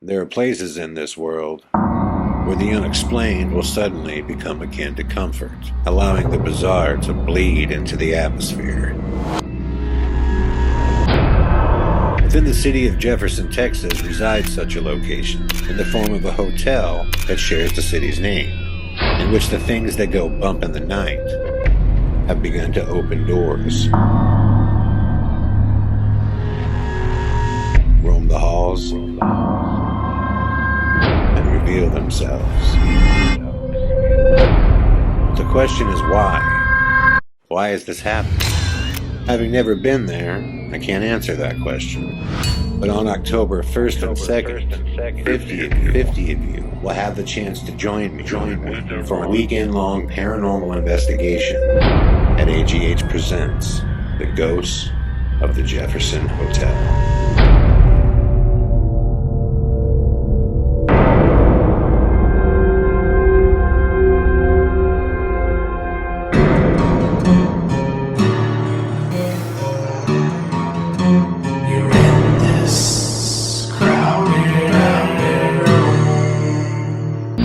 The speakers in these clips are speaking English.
There are places in this world where the unexplained will suddenly become akin to comfort, allowing the bizarre to bleed into the atmosphere. Within the city of Jefferson, Texas, resides such a location, in the form of a hotel that shares the city's name, in which the things that go bump in the night have begun to open doors, roam the halls, and reveal themselves. But the question is why? Why is this happening? Having never been there, I can't answer that question. But on October 1st and 2nd, 50 of you will have the chance to join me for a weekend-long paranormal investigation at AGH Presents The Ghosts of the Jefferson Hotel.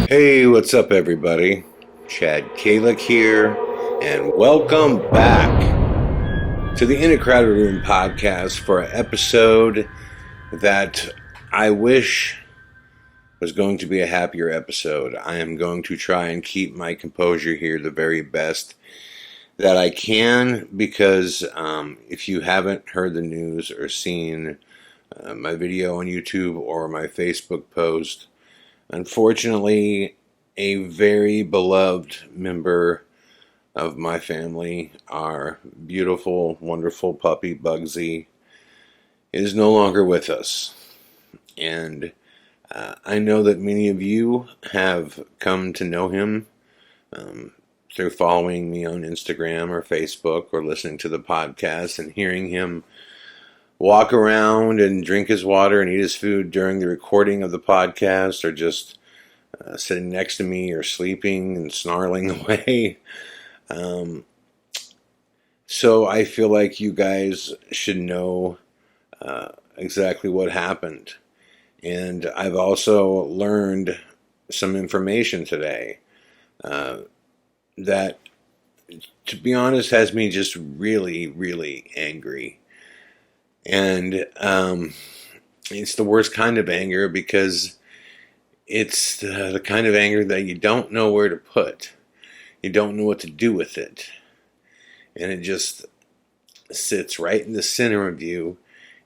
Hey, what's up everybody? Chad Calek here, and welcome back to the In a Crowded Room podcast for an episode that I wish was going to be a happier episode. I am going to try and keep my composure here the very best that I can, because if you haven't heard the news or seen my video on YouTube or my Facebook post, unfortunately, a very beloved member of my family, our beautiful, wonderful puppy Bugsy, is no longer with us. And I know that many of you have come to know him through following me on Instagram or Facebook or listening to the podcast and hearing him walk around and drink his water and eat his food during the recording of the podcast, or just sitting next to me or sleeping and snarling away. So I feel like you guys should know exactly what happened. And I've also learned some information today that, to be honest, has me just really, really angry. And it's the worst kind of anger, because it's the kind of anger that you don't know where to put. You don't know what to do with it. And it just sits right in the center of you,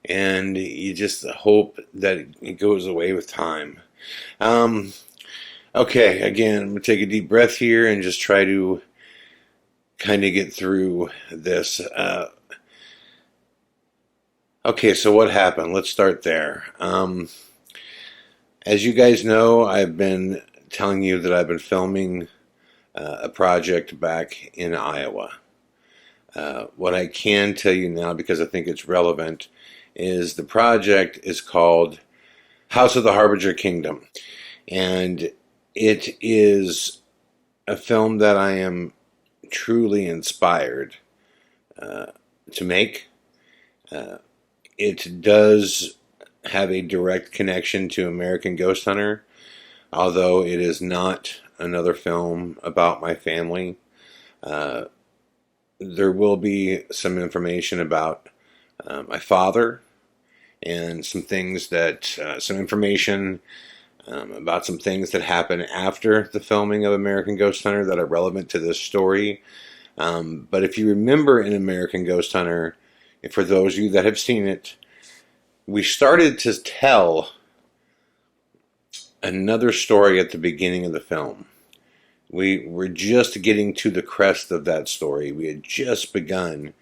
and you just hope that it goes away with time. Okay, again, I'm going to take a deep breath here and just try to kind of get through this. Okay, so what happened? Let's start there. As you guys know, I've been telling you that I've been filming a project back in Iowa. What I can tell you now, because I think it's relevant, is the project is called House of the Harbinger Kingdom. And it is a film that I am truly inspired to make. It does have a direct connection to American Ghost Hunter, although it is not another film about my family. There will be some information about my father, and some things that, some information about some things that happen after the filming of American Ghost Hunter that are relevant to this story. But if you remember in American Ghost Hunter, for those of you that have seen it, we started to tell another story at the beginning of the film. We were just getting to the crest of that story. We had just begun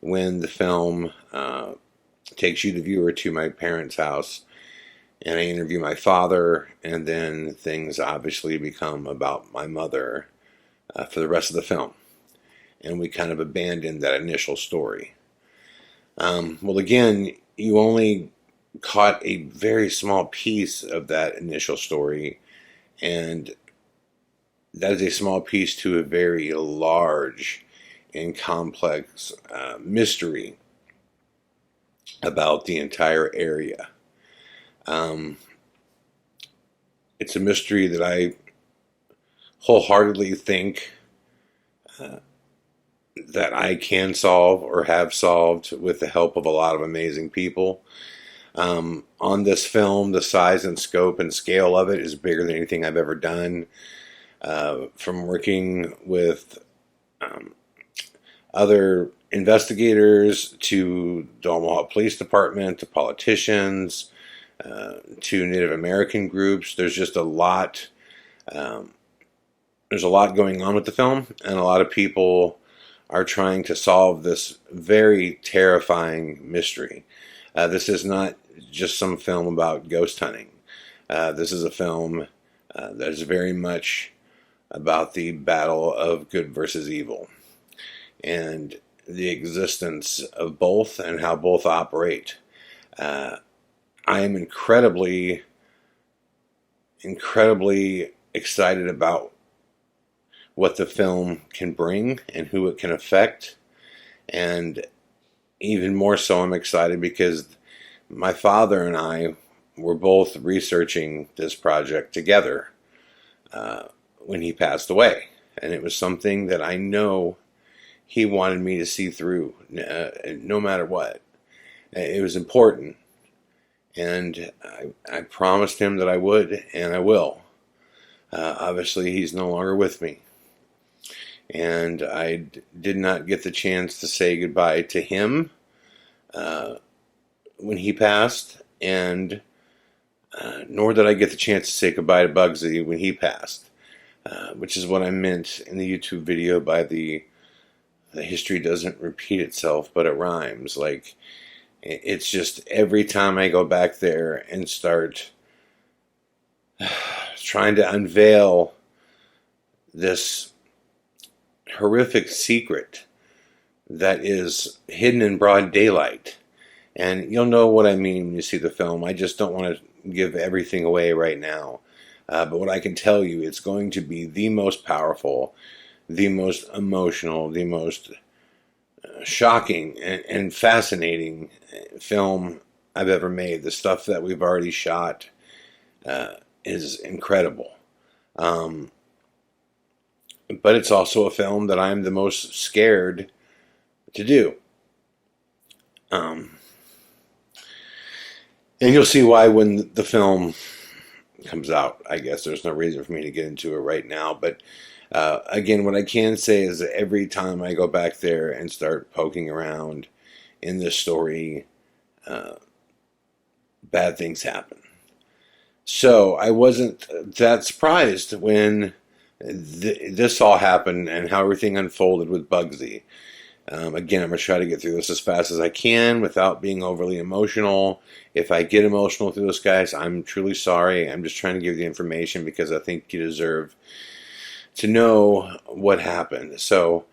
when the film takes you, the viewer, to my parents' house, and I interview my father, and then things obviously become about my mother for the rest of the film. And we kind of abandoned that initial story. Well, again, you only caught a very small piece of that initial story, and that is a small piece to a very large and complex mystery about the entire area. It's a mystery that I wholeheartedly think that I can solve or have solved with the help of a lot of amazing people. On this film, the size and scope and scale of it is bigger than anything I've ever done. From working with other investigators to the Omaha Police Department to politicians to Native American groups, there's just a lot. There's a lot going on with the film, and a lot of people are trying to solve this very terrifying mystery. This is not just some film about ghost hunting. This is a film that is very much about the battle of good versus evil and the existence of both and how both operate. I am incredibly excited about what the film can bring and who it can affect. And even more so, I'm excited because my father and I were both researching this project together when he passed away. And it was something that I know he wanted me to see through, no matter what. It was important. And I promised him that I would, and I will. Obviously, he's no longer with me. And I did not get the chance to say goodbye to him when he passed, and nor did I get the chance to say goodbye to Bugsy when he passed, which is what I meant in the YouTube video by the history doesn't repeat itself, but it rhymes. Like, it's just every time I go back there and start trying to unveil this horrific secret that is hidden in broad daylight. And you'll know what I mean when you see the film. I just don't want to give everything away right now. But what I can tell you, it's going to be the most powerful, the most emotional, the most shocking and fascinating film I've ever made. The stuff that we've already shot is incredible. But it's also a film that I'm the most scared to do. And you'll see why when the film comes out. I guess there's no reason for me to get into it right now. But again, what I can say is that every time I go back there and start poking around in this story, bad things happen. So I wasn't that surprised when this all happened and how everything unfolded with Bugsy. Again, I'm going to try to get through this as fast as I can without being overly emotional. If I get emotional through this, guys, I'm truly sorry. I'm just trying to give you the information because I think you deserve to know what happened. So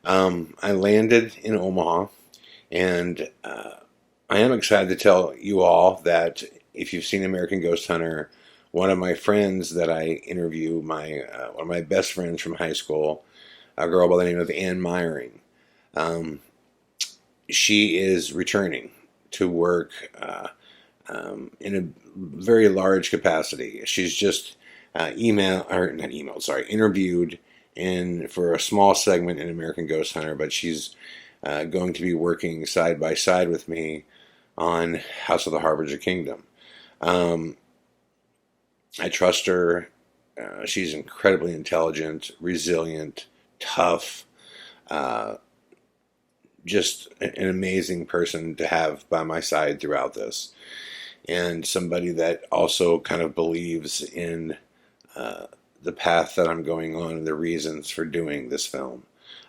I landed in Omaha, and I am excited to tell you all that if you've seen American Ghost Hunter, one of my friends that I interview, one of my best friends from high school, a girl by the name of Ann Meyering, she is returning to work in a very large capacity. She's just interviewed for a small segment in American Ghost Hunter, but she's going to be working side by side with me on House of the Harbinger Kingdom. I trust her. She's incredibly intelligent, resilient, tough, just an amazing person to have by my side throughout this. And somebody that also kind of believes in the path that I'm going on and the reasons for doing this film.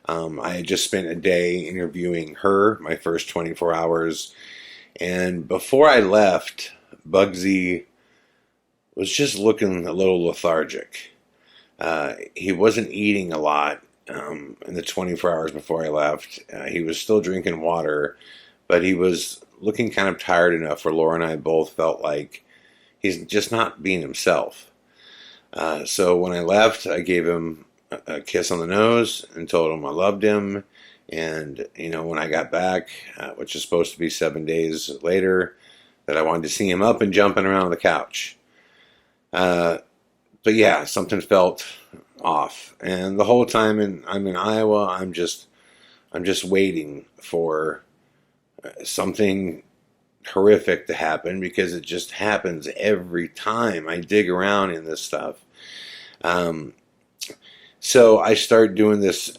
I had just spent a day interviewing her, my first 24 hours. And before I left, Bugsy was just looking a little lethargic. He wasn't eating a lot in the 24 hours before I left. He was still drinking water, but he was looking kind of tired enough where Laura and I both felt like he's just not being himself. So when I left, I gave him a kiss on the nose and told him I loved him. And, when I got back, which is supposed to be 7 days later, that I wanted to see him up and jumping around the couch. But yeah, something felt off, and the whole time I'm in Iowa, I'm just waiting for something horrific to happen, because it just happens every time I dig around in this stuff. Um, so I started doing this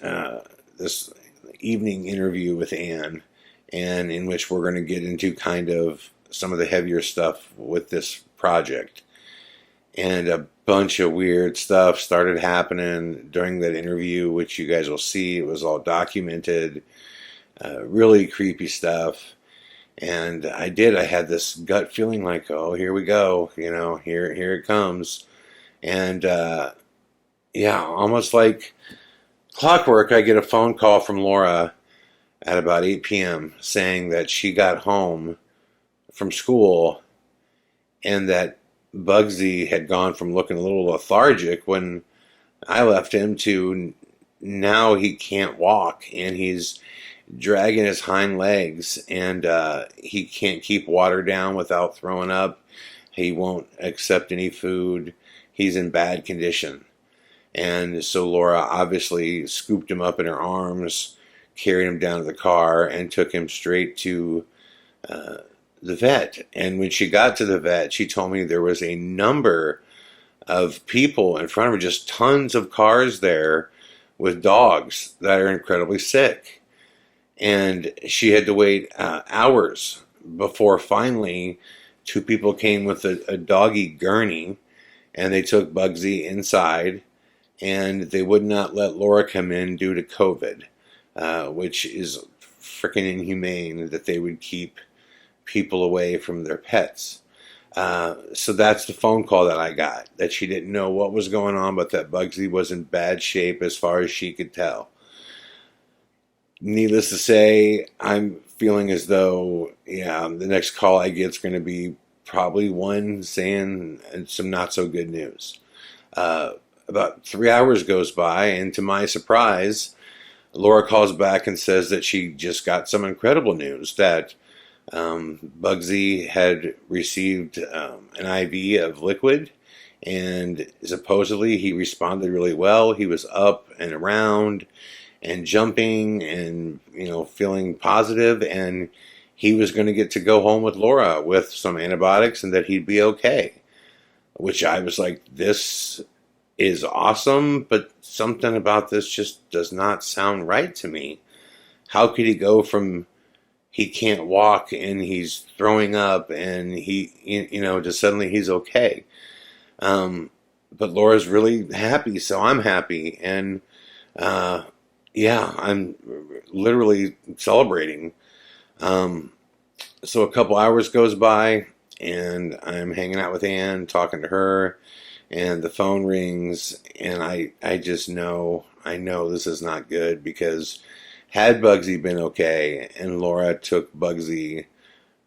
evening interview with Anne, and in which we're going to get into kind of some of the heavier stuff with this project. And a bunch of weird stuff started happening during that interview, which you guys will see. It was all documented, really creepy stuff. And I had this gut feeling like, oh, here we go, here it comes. And yeah, almost like clockwork, I get a phone call from Laura at about 8 p.m. saying that she got home from school and that Bugsy had gone from looking a little lethargic when I left him to now he can't walk, and he's dragging his hind legs, and he can't keep water down without throwing up. He won't accept any food. He's in bad condition. And so Laura obviously scooped him up in her arms, carried him down to the car, and took him straight to the vet. And when she got to the vet, she told me there was a number of people in front of her, just tons of cars there with dogs that are incredibly sick. And she had to wait hours before finally 2 people came with a doggy gurney, and they took Bugsy inside, and they would not let Laura come in due to COVID, which is freaking inhumane that they would keep people away from their pets. So that's the phone call that I got, that she didn't know what was going on, but that Bugsy was in bad shape as far as she could tell. Needless to say, I'm feeling as though, the next call I get is going to be probably one saying some not so good news. About 3 hours goes by, and to my surprise, Laura calls back and says that she just got some incredible news, that Bugsy had received an IV of liquid, and supposedly he responded really well. He was up and around and jumping and, feeling positive, and he was going to get to go home with Laura with some antibiotics, and that he'd be okay. Which I was like, this is awesome, but something about this just does not sound right to me. How could he go from he can't walk and he's throwing up and to suddenly he's okay? But Laura's really happy, so I'm happy. And I'm literally celebrating. So a couple hours goes by, and I'm hanging out with Anne, talking to her, and the phone rings, and I just know, this is not good, because had Bugsy been okay and Laura took Bugsy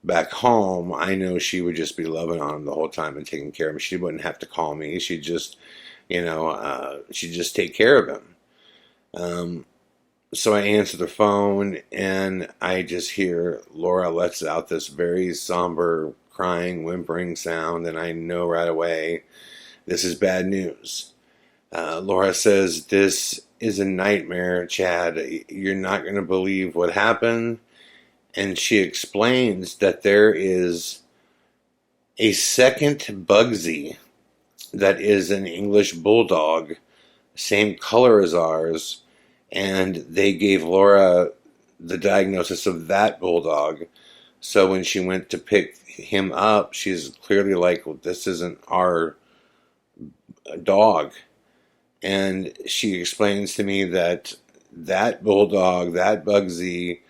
back home, I know she would just be loving on him the whole time and taking care of him. She wouldn't have to call me. She'd just, she'd just take care of him. So I answer the phone, and I just hear Laura lets out this very somber, crying, whimpering sound, and I know right away this is bad news. Laura says, "This is a nightmare, Chad. You're not going to believe what happened." And she explains that there is a second Bugsy that is an English bulldog, same color as ours, and they gave Laura the diagnosis of that bulldog. So when she went to pick him up, she's clearly like, well, this isn't our dog. And she explains to me that that bulldog, that Bugsy,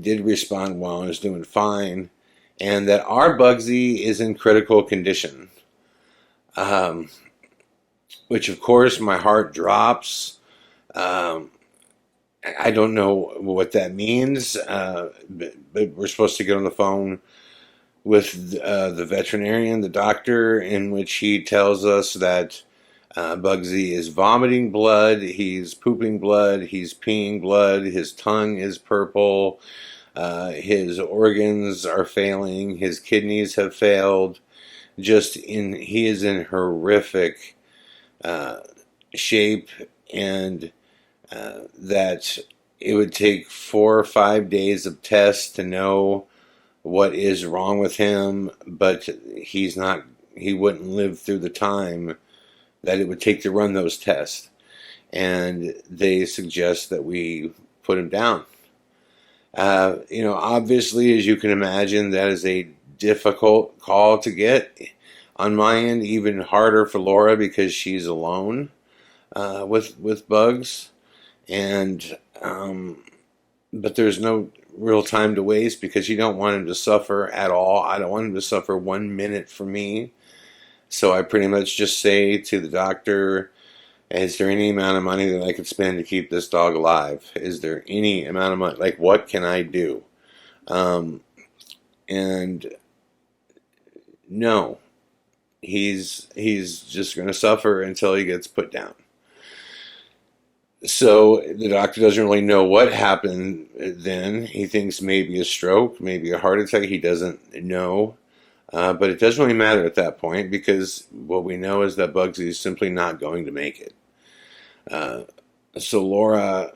did respond well and is doing fine, and that our Bugsy is in critical condition. Which, of course, my heart drops. I don't know what that means, but we're supposed to get on the phone with the veterinarian, the doctor, in which he tells us that Bugsy is vomiting blood, he's pooping blood, he's peeing blood, his tongue is purple, his organs are failing, his kidneys have failed. He is in horrific uh, shape, and that it would take 4 or 5 days of tests to know what is wrong with him, but he wouldn't live through the time that it would take to run those tests. And they suggest that we put him down. Obviously, as you can imagine, that is a difficult call to get on my end, even harder for Laura because she's alone with Bugs. And but there's no real time to waste because you don't want him to suffer at all. I don't want him to suffer 1 minute for me. So I pretty much just say to the doctor, is there any amount of money that I could spend to keep this dog alive? Is there any amount of money? Like, what can I do? And no, he's just going to suffer until he gets put down. So the doctor doesn't really know what happened then. He thinks maybe a stroke, maybe a heart attack. He doesn't know. But it doesn't really matter at that point because what we know is that Bugsy is simply not going to make it. So Laura,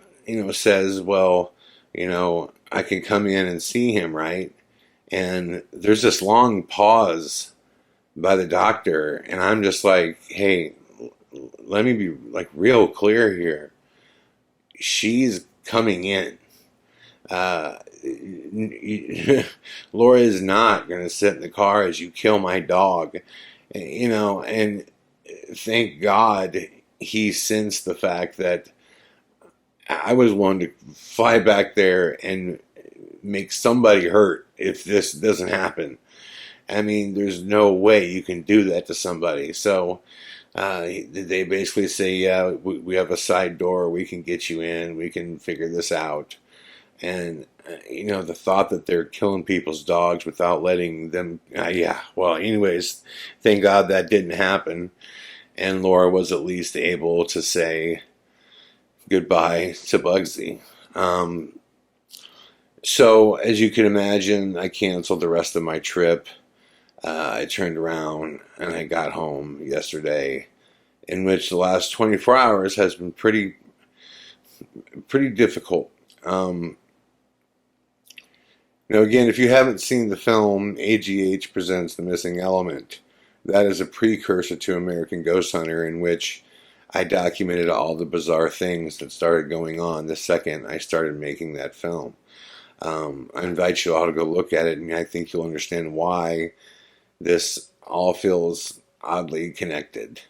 says, well, I can come in and see him, right? And there's this long pause by the doctor, and I'm just like, hey, let me be like real clear here. She's coming in. Laura is not going to sit in the car as you kill my dog, and thank God he sensed the fact that I was willing to fly back there and make somebody hurt if this doesn't happen. I mean, there's no way you can do that to somebody. So they basically say, yeah, we have a side door. We can get you in. We can figure this out. And, the thought that they're killing people's dogs without letting them, anyways, thank God that didn't happen. And Laura was at least able to say goodbye to Bugsy. So, as you can imagine, I canceled the rest of my trip. I turned around and I got home yesterday, in which the last 24 hours has been pretty difficult. Again, if you haven't seen the film, AGH Presents The Missing Element, that is a precursor to American Ghost Hunter, in which I documented all the bizarre things that started going on the second I started making that film. I invite you all to go look at it, and I think you'll understand why this all feels oddly connected.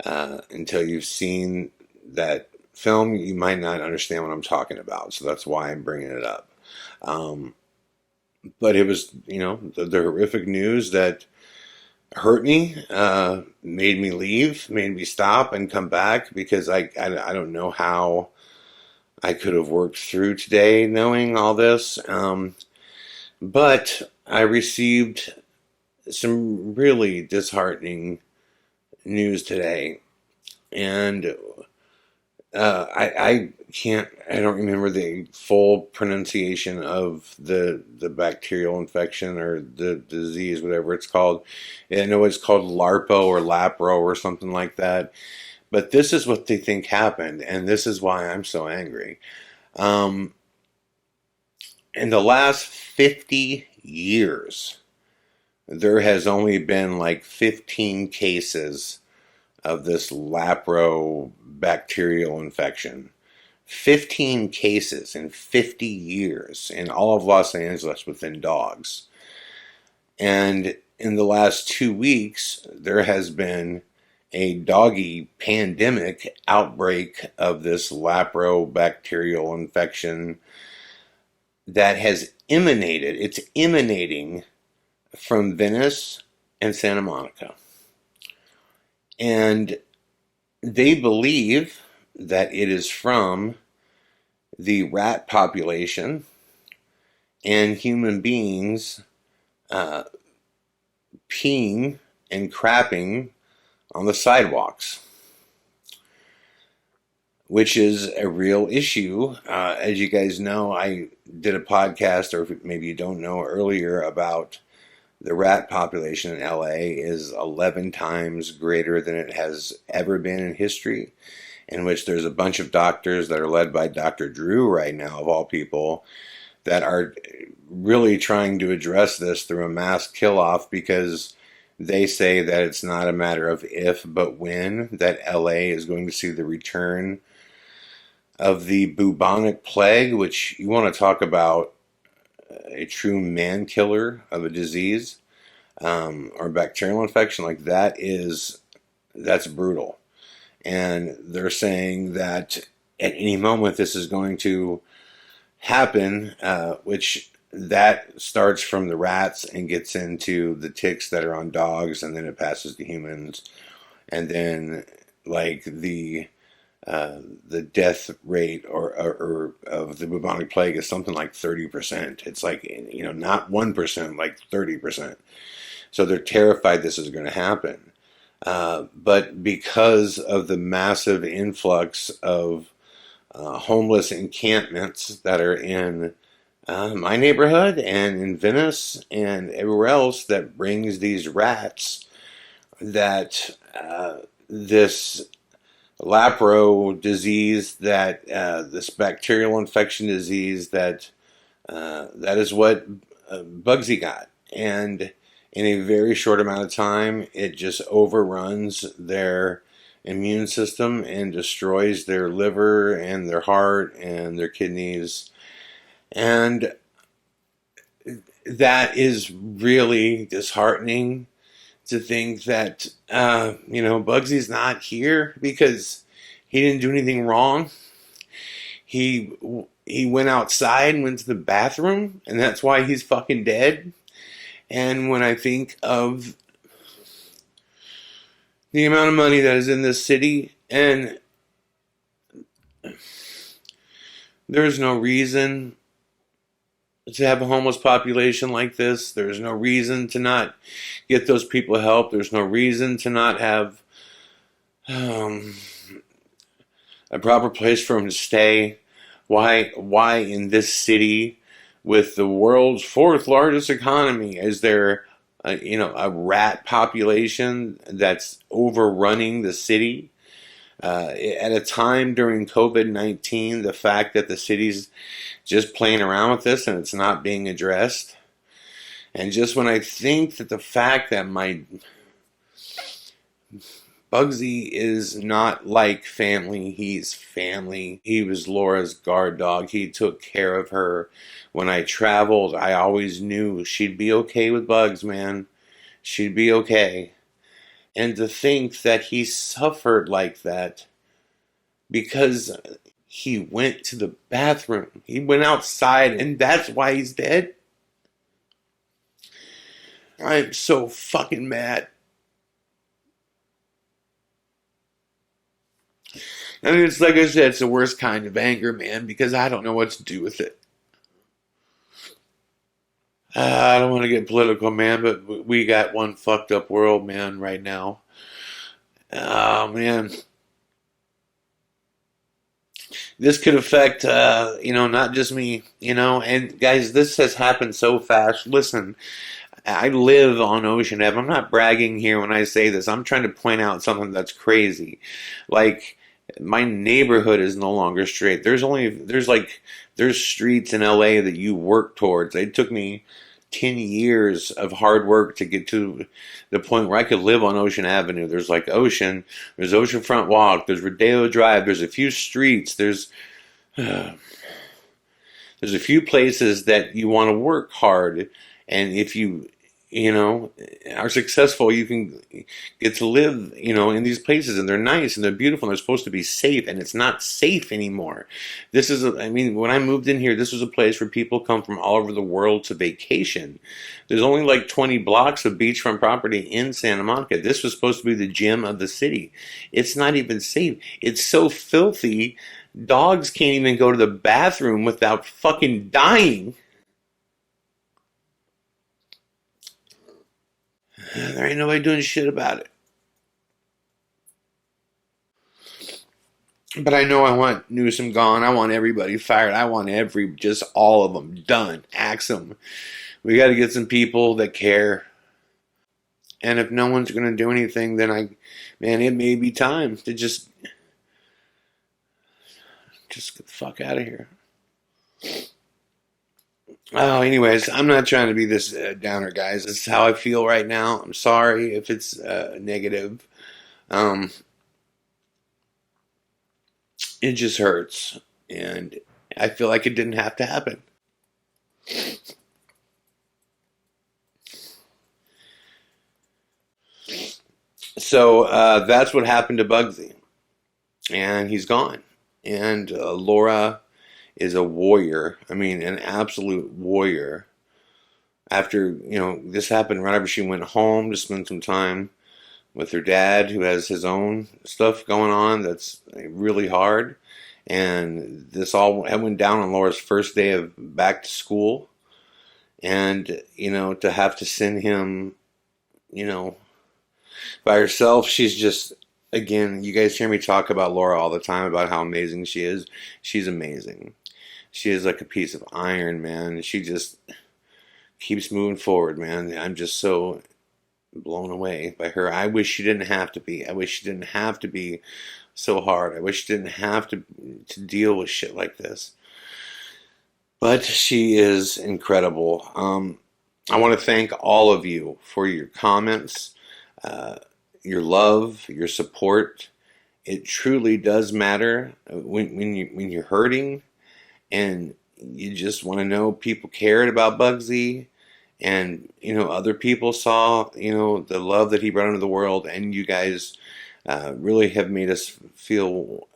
Until you've seen that film, you might not understand what I'm talking about, so that's why I'm bringing it up. But it was, the horrific news that hurt me, made me leave, made me stop and come back because I don't know how I could have worked through today knowing all this. But I received some really disheartening news today. And I don't remember the full pronunciation of the bacterial infection or the disease, whatever it's called. I know it's called LARPO or LAPRO or something like that. But this is what they think happened, and this is why I'm so angry. In the last 50 years, there has only been like 15 cases of this LAPRO bacterial infection. 15 cases in 50 years in all of Los Angeles within dogs. And in the last 2 weeks, there has been a doggy pandemic outbreak of this LAPRO bacterial infection that has it's emanating from Venice and Santa Monica. And they believe that it is from the rat population and human beings peeing and crapping on the sidewalks, which is a real issue. As you guys know, I did a podcast, or maybe you don't know, earlier about the rat population in LA is 11 times greater than it has ever been in history, in which there's a bunch of doctors that are led by Dr. Drew right now, of all people, that are really trying to address this through a mass kill-off, because they say that it's not a matter of if, but when, that LA is going to see the return of the bubonic plague, which, you want to talk about a true man killer of a disease, or bacterial infection, like that's brutal. And they're saying that at any moment this is going to happen, which that starts from the rats and gets into the ticks that are on dogs, and then it passes to humans, and then like the death rate or of the bubonic plague is something like 30%. It's like, not 1%, like 30%. So they're terrified this is going to happen. But because of the massive influx of homeless encampments that are in my neighborhood and in Venice and everywhere else, that brings these rats, that this lapro disease, that this bacterial infection disease, that is what Bugsy got. And in a very short amount of time, it just overruns their immune system and destroys their liver and their heart and their kidneys. And that is really disheartening, to think that, Bugsy's not here because he didn't do anything wrong. He went outside and went to the bathroom, and that's why he's fucking dead. And when I think of the amount of money that is in this city, and there's no reason to have a homeless population like this. There's no reason to not get those people help. There's no reason to not have a proper place for them to stay. Why in this city, with the world's fourth largest economy, is there a rat population that's overrunning the city? At a time during COVID-19, the fact that the city's just playing around with this and it's not being addressed. And just when I think that the fact that my Bugsy is not like family, he's family. He was Laura's guard dog. He took care of her. When I traveled, I always knew she'd be okay with Bugs, man. She'd be okay. And to think that he suffered like that because he went to the bathroom. He went outside, and that's why he's dead. I'm so fucking mad. I mean, it's like I said, it's the worst kind of anger, man, because I don't know what to do with it. I don't want to get political, man, but we got one fucked up world, man, right now. Oh, man. This could affect, not just me, and guys, this has happened so fast. Listen, I live on Ocean Ave. I'm not bragging here when I say this. I'm trying to point out something that's crazy. Like, my neighborhood is no longer straight. There's streets in LA that you work towards. It took me 10 years of hard work to get to the point where I could live on Ocean Avenue. There's there's Oceanfront Walk, there's Rodeo Drive, there's a few streets, there's a few places that you want to work hard, and if you are successful, you can get to live, in these places, and they're nice and they're beautiful and they're supposed to be safe, and it's not safe anymore. When I moved in here, this was a place where people come from all over the world to vacation. There's only like 20 blocks of beachfront property in Santa Monica. This was supposed to be the gem of the city. It's not even safe. It's so filthy, dogs can't even go to the bathroom without fucking dying. There ain't nobody doing shit about it. But I know I want Newsom gone. I want everybody fired. I want just all of them done. Axe them We got to get some people that care. And if no one's going to do anything, then it may be time to just get the fuck out of here. Oh, anyways, I'm not trying to be this downer, guys. This is how I feel right now. I'm sorry if it's negative. It just hurts. And I feel like it didn't have to happen. So that's what happened to Bugsy. And he's gone. And Laura is a warrior. I mean, an absolute warrior. After, this happened right after she went home to spend some time with her dad, who has his own stuff going on that's really hard. And this all went down on Laura's first day of back to school. And, to have to send him, by herself, she's just, again, you guys hear me talk about Laura all the time about how amazing she is. She's amazing. She is like a piece of iron, man. She just keeps moving forward, man. I'm just so blown away by her. I wish she didn't have to be. I wish she didn't have to be so hard. I wish she didn't have to deal with shit like this. But she is incredible. I want to thank all of you for your comments, your love, your support. It truly does matter when you're hurting, and you just want to know people cared about Bugsy, and other people saw the love that he brought into the world, and you guys really have made us feel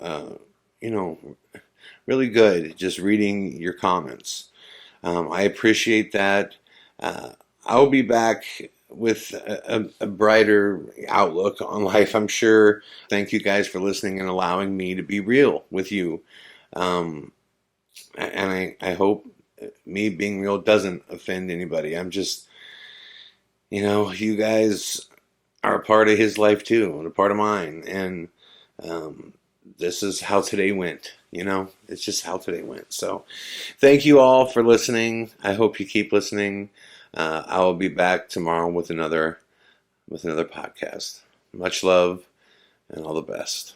really good just reading your comments. I appreciate that. I'll be back with a brighter outlook on life, I'm sure. Thank you guys for listening and allowing me to be real with you. And I hope me being real doesn't offend anybody. I'm just, you guys are a part of his life too, and a part of mine. And this is how today went. It's just how today went. So thank you all for listening. I hope you keep listening. I will be back tomorrow with another podcast. Much love and all the best.